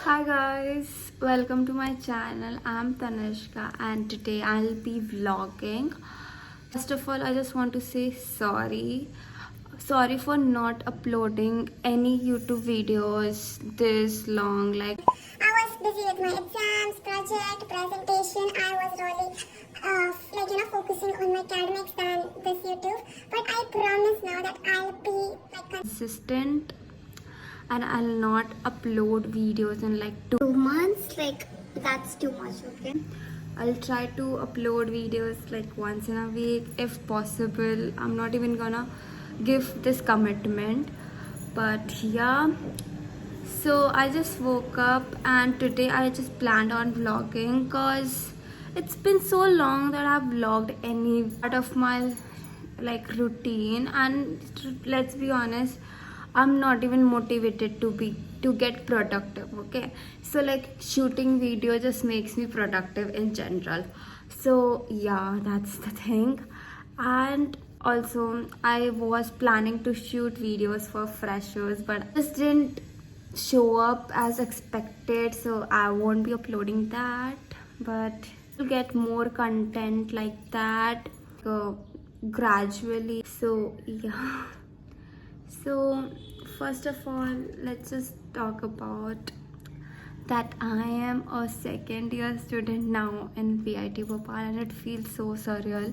Hi guys, welcome to my channel. I'm Tanishka and today I'll be vlogging. First of all, I just want to say sorry. Sorry for not uploading any YouTube videos this long. I was busy with my exams, project, presentation. I was really, focusing on my academics than this YouTube. But I promise now that I'll be Consistent and I'll not upload videos in like 2 months. Like that's too much, okay? I'll try to upload videos like once in a week if possible. I'm not even gonna give this commitment, but yeah. So I just woke up and today I just planned on vlogging because it's been so long that I've vlogged any part of my like routine, and let's be honest, I'm not even motivated to get productive. Okay, so like shooting video just makes me productive in general. So yeah, that's the thing. And also I was planning to shoot videos for freshers, but just didn't show up as expected, so I won't be uploading that. But you'll get more content like that uh, gradually. So yeah. So first of all, let's just talk about that I am a second year student now in VIT Bhopal, and it feels so surreal.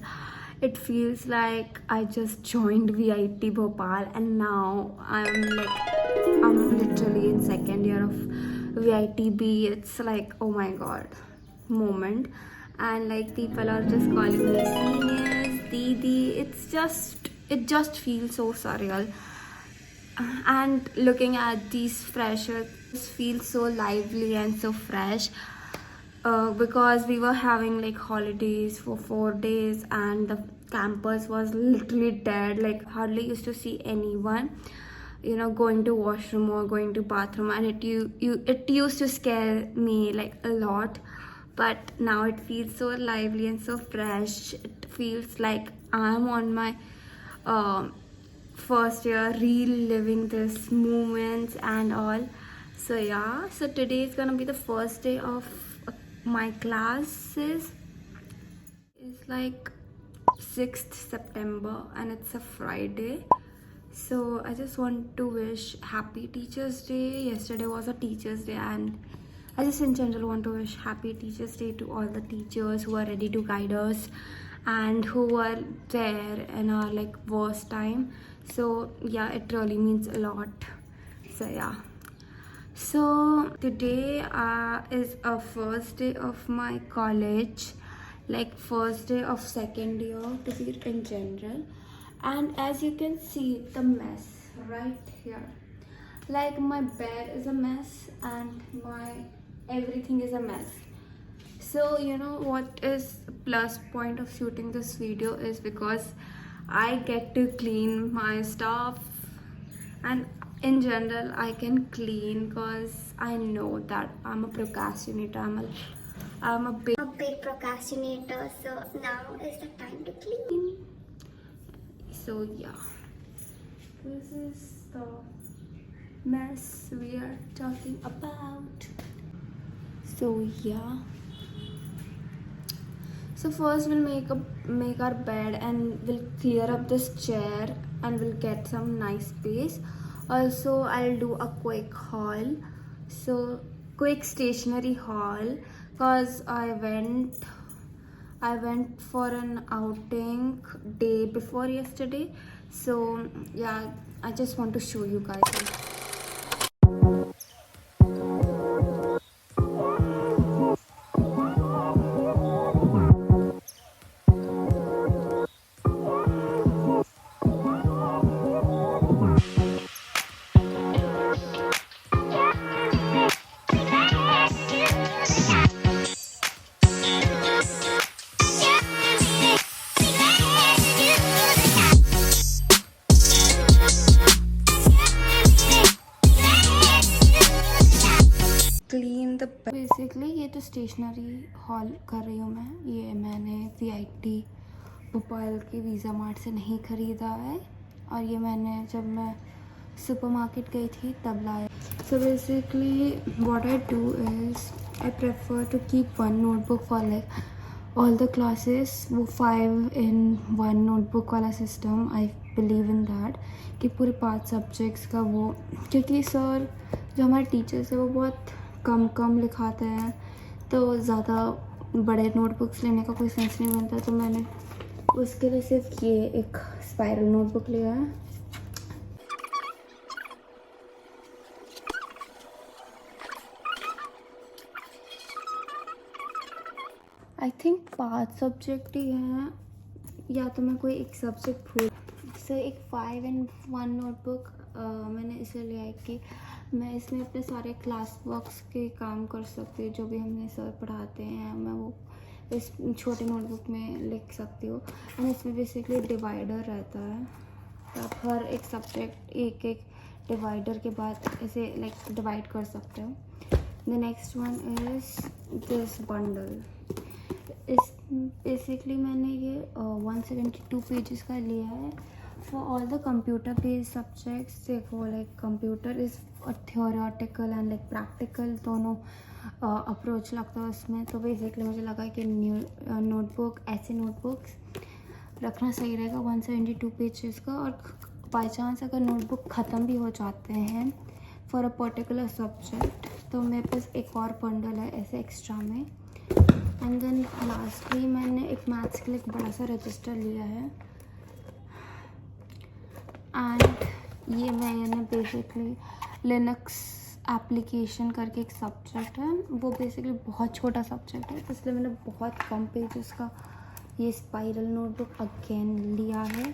It feels like I just joined VIT Bhopal and now I'm literally in second year of VITB. It's like, oh my god, moment. And like people are just calling me seniors, Didi. It just feels so surreal. And looking at these freshers feels so lively and so fresh, because we were having like holidays for 4 days and the campus was literally dead. Like hardly used to see anyone, going to washroom or going to bathroom, and it used to scare me like a lot. But now it feels so lively and so fresh. It feels like I'm on my first year, reliving this moments and all. So yeah, so today is gonna be the first day of my classes. It's like 6th September and it's a Friday. So I just want to wish happy Teachers Day. Yesterday was a Teachers Day, and I just in general want to wish happy Teachers Day to all the teachers who are ready to guide us and who were there in our like worst time. So yeah, it really means a lot. So yeah. So today is a first day of my college, like first day of second year to be in general. And as you can see, the mess right here, like my bed is a mess and my everything is a mess. So you know what is plus point of shooting this video is because I get to clean my stuff, and in general I can clean because I know that I'm a procrastinator. I'm a big procrastinator. So now is the time to clean. So yeah, this is the mess we are talking about. So yeah, so first we'll make our bed and we'll clear up this chair and we'll get some nice space. Also I'll do a quick haul, so quick stationery haul, because I went for an outing day before yesterday. So yeah, I just want to show you guys. Clean the basically ये तो stationery hall कर रही हूँ मैं। ये मैंने VIT Bhopal के visa mart से नहीं ख़रीदा है, और ये मैंने जब मैं सुपरमार्केट गई थी तब लाया. So basically what I do is I prefer to keep one notebook for like all the classes. वो 5 in 1 notebook वाला system, I believe in that, कि पूरे 5 सब्जेक्ट्स का वो, क्योंकि सर जो हमारे टीचर्स है वो बहुत कम लिखाते हैं तो ज़्यादा बड़े नोटबुक्स लेने का कोई सेंस नहीं बनता. तो मैंने उसके लिए सिर्फ ये एक स्पाइरल नोटबुक लिया है. आई थिंक 5 सब्जेक्ट ही हैं या तो मैं कोई एक सब्जेक्ट भूल. सो एक 5 in 1 नोटबुक मैंने इसलिए लिया है कि मैं इसमें अपने सारे क्लास वर्क्स के काम कर सकती हूँ. जो भी हमने सर पढ़ाते हैं मैं वो इस छोटे नोटबुक में लिख सकती हूँ. एंड इसमें बेसिकली डिवाइडर रहता है. तो आप हर एक सब्जेक्ट एक एक डिवाइडर के बाद ऐसे लाइक डिवाइड कर सकते हो. The next one is this bundle. इस बेसिकली मैंने ये 172 पेजेस का लिया है for all the computer based subjects. देखो like computer is theoretical and like practical दोनों अप्रोच लगता है उसमें. तो बेसिकली मुझे लगा कि नोटबुक ऐसे नोटबुक्स रखना सही रहेगा 172 पेजेस का. और बाई चांस अगर नोटबुक ख़त्म भी हो जाते हैं फॉर अ पर्टिकुलर सब्जेक्ट तो मेरे पास एक और बंडल है ऐसे एक्स्ट्रा में. एंड देन लास्टली मैंने एक मैथ्स के लिए एक बड़ा सा रजिस्टर लिया है. एंड ये मैंने बेसिकली लिनक्स एप्लीकेशन करके एक सब्जेक्ट है, वो बेसिकली बहुत छोटा सब्जेक्ट है तो इसलिए मैंने बहुत कम पेजेस का ये स्पाइरल नोटबुक अगेन लिया है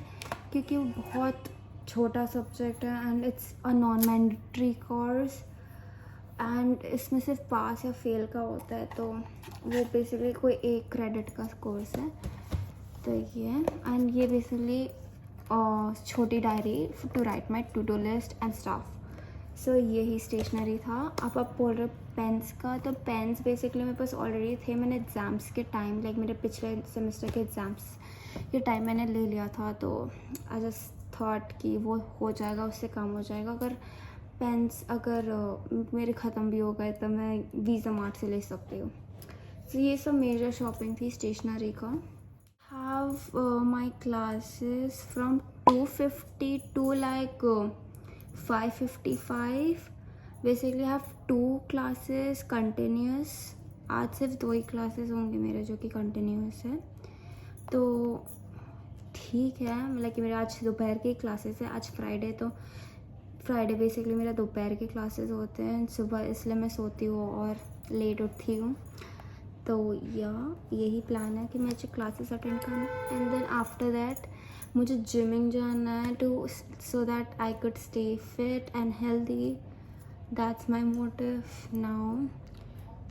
क्योंकि वो बहुत छोटा सब्जेक्ट है and it's a non mandatory course. And इसमें सिर्फ पास या फेल का होता है तो वो बेसिकली कोई एक क्रेडिट का कोर्स है. तो ये है. एंड ये बेसिकली छोटी diary to write my to do list and stuff. So यही स्टेशनरी था. अब आप बोल रहे पेन्स का, तो पेन्स बेसिकली मेरे पास ऑलरेडी थे. मैंने एग्ज़ाम्स के टाइम लाइक मेरे पिछले सेमेस्टर के एग्ज़ाम्स के टाइम मैंने ले लिया था तो आई जस्ट थॉट कि वो हो जाएगा, उससे काम हो जाएगा. अगर पेन्स अगर मेरे ख़त्म भी हो गए तो मैं वीज़ा मार्ट से ले सकती हूँ. तो ये सब मेजर शॉपिंग थी स्टेशनरी का. Have my classes from 250 to like 555. Basically have 2 classes continuous. आज सिर्फ 2 ही क्लासेस होंगे मेरे जो कि कंटिन्यूस है. तो ठीक है, मतलब कि मेरे आज दोपहर की क्लासेस है. आज फ्राइडे तो फ्राइडे बेसिकली मेरा दोपहर के क्लासेस होते हैं. सुबह इसलिए मैं सोती हूँ और लेट उठती हूँ. तो यही प्लान है कि मैं जो क्लासेस अटेंड करूँ. एंड देन आफ्टर दैट मुझे जिमिंग जाना है too so that I could stay fit and healthy. That's my motive now.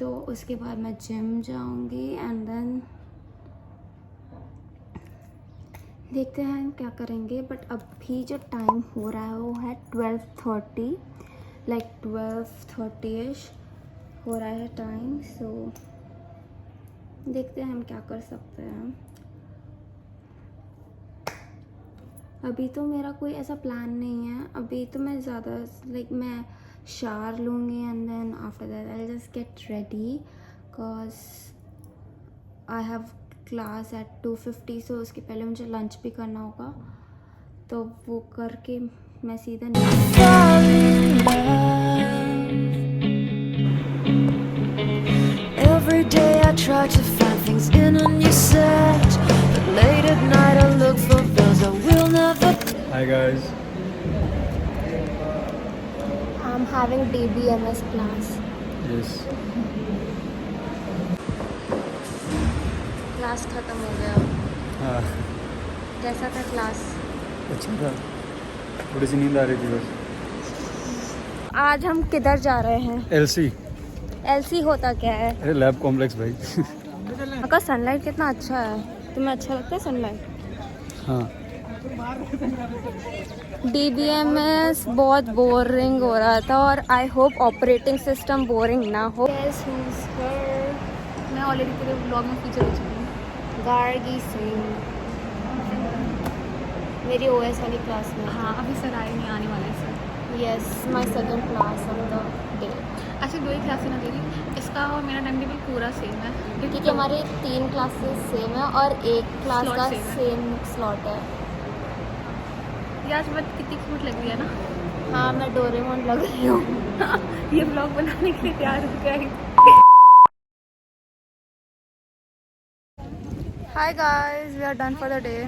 तो उसके बाद मैं जिम जाऊँगी एंड देन देखते हैं क्या करेंगे. बट अभी जो टाइम हो रहा है वो है 12:30 लाइक 12:30ish हो रहा है टाइम. सो देखते हैं हम क्या कर सकते हैं. अभी तो मेरा कोई ऐसा प्लान नहीं है. अभी तो मैं ज़्यादा लाइक मैं शावर लूँगी and then after that I just get ready because I have class at 2:50. So उसके पहले मुझे लंच भी करना होगा तो वो करके मैं सीधा Every day I try to find things in a new set, but late at night I look for those I will never. Hi guys. I'm having DBMS class. Yes. Class ख़त्म हो गया. हाँ. कैसा था क्लास? अच्छा था. थोड़ी सी नींद आ रही थी बस. आज हम किधर जा रहे हैं? LC. LC होता क्या है? अरे लैब कॉम्प्लेक्स भाई. आपका सनलाइट कितना अच्छा है. तुम्हें अच्छा लगता है सनलाइट? हाँ. DBMS बहुत बोरिंग हो रहा था और I hope operating system boring ना हो. मैं ऑलरेडी पूरे ब्लॉग में फीचर हो चुकी हूँ. गार्गी सिंह मेरी OS वाली क्लास में. हाँ, अभी सर आए नहीं, आने वाला है sir. Yes, my second class of the day. अच्छा 2 ही क्लास है ना तेरी, इसका और मेरा टाइम टेबल पूरा सेम है क्योंकि हमारे 3 क्लासेस सेम है और एक क्लास Slot का same है। सेम स्लॉट है। ये आज बात कितनी क्यूट लग रही है ना। हाँ, मैं डोरेमोन लग रही हूँ। ये ब्लॉग बनाने के लिए तैयार हो गई। Hi guys, we are done for the day.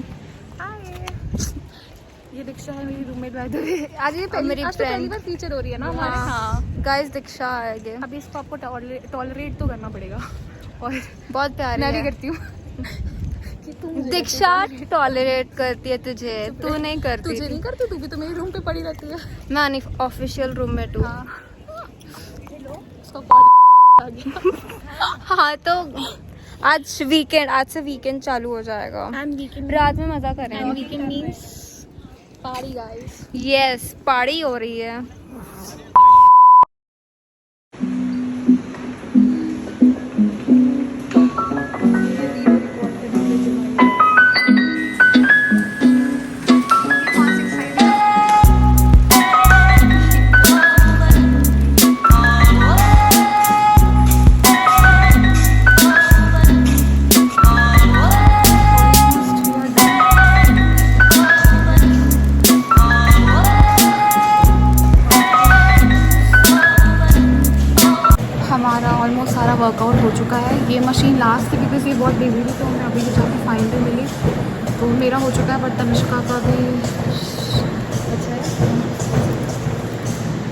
ये दीक्षा है मेरी रूममेट बाय द वे। आज ये मेरी आज तो पहली friend। बार फीचर हो रही है ना हमारे। हाँ। हाँ Guys, दीक्षा आएगी। अब इसको आपको टॉलरेट तो करना पड़ेगा और बहुत प्यारी मैं है। भी करती हूँ कि तू मुझे दीक्षा करती है। टॉलरेट करती है तुझे, तू नहीं करती। तुझे नहीं करती, तू भी तो मेरे रूम पे पड़ी रहती है। मैं ऑफिशियल रूम में हूँ। हाँ उसका कॉल आ गया। हाँ, तो आज से वीकेंड चालू हो जाएगा। एंड वीकेंड रात में मजा एंड करेंगे। Weekend means party guys. Yes, party हो रही है। हमारा ऑलमोस्ट सारा वर्कआउट हो चुका है। ये मशीन लास्ट थी बिकॉज ये बहुत बिजी थी, तो हमें अभी जाके फाइनल मिली। तो मेरा हो चुका है, बट तनिष्का का भी अच्छा है।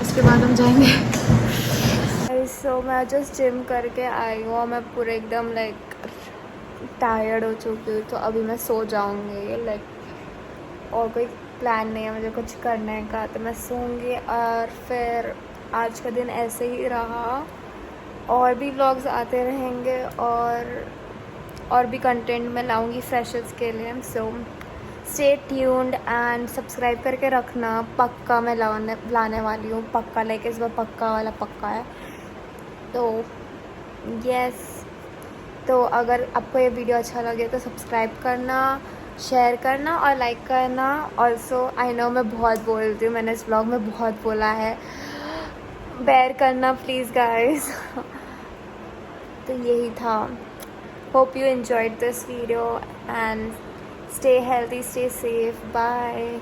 उसके बाद हम जाएंगे। सो मैं जस्ट जिम करके आई हूँ और मैं पूरे एकदम टायर्ड हो चुकी हूँ, तो अभी मैं सो जाऊँगी। और कोई प्लान नहीं है मुझे कुछ करने का, तो मैं सोऊंगी। और फिर आज का दिन ऐसे ही रहा, और भी व्लॉग्स आते रहेंगे और भी कंटेंट मैं लाऊंगी फ्रेशर्स के लिए। So stay tuned and subscribe करके रखना। पक्का मैं लाने वाली हूँ, पक्का। इस बार पक्का वाला पक्का है। तो यस, तो अगर आपको ये वीडियो अच्छा लगे तो सब्सक्राइब करना, शेयर करना और लाइक करना। ऑल्सो आई नो मैं बहुत बोलती हूँ, मैंने इस व्लॉग में बहुत बोला है, बेयर करना प्लीज़ गाइस। तो यही था। Hope you enjoyed this video and stay healthy, stay safe, bye.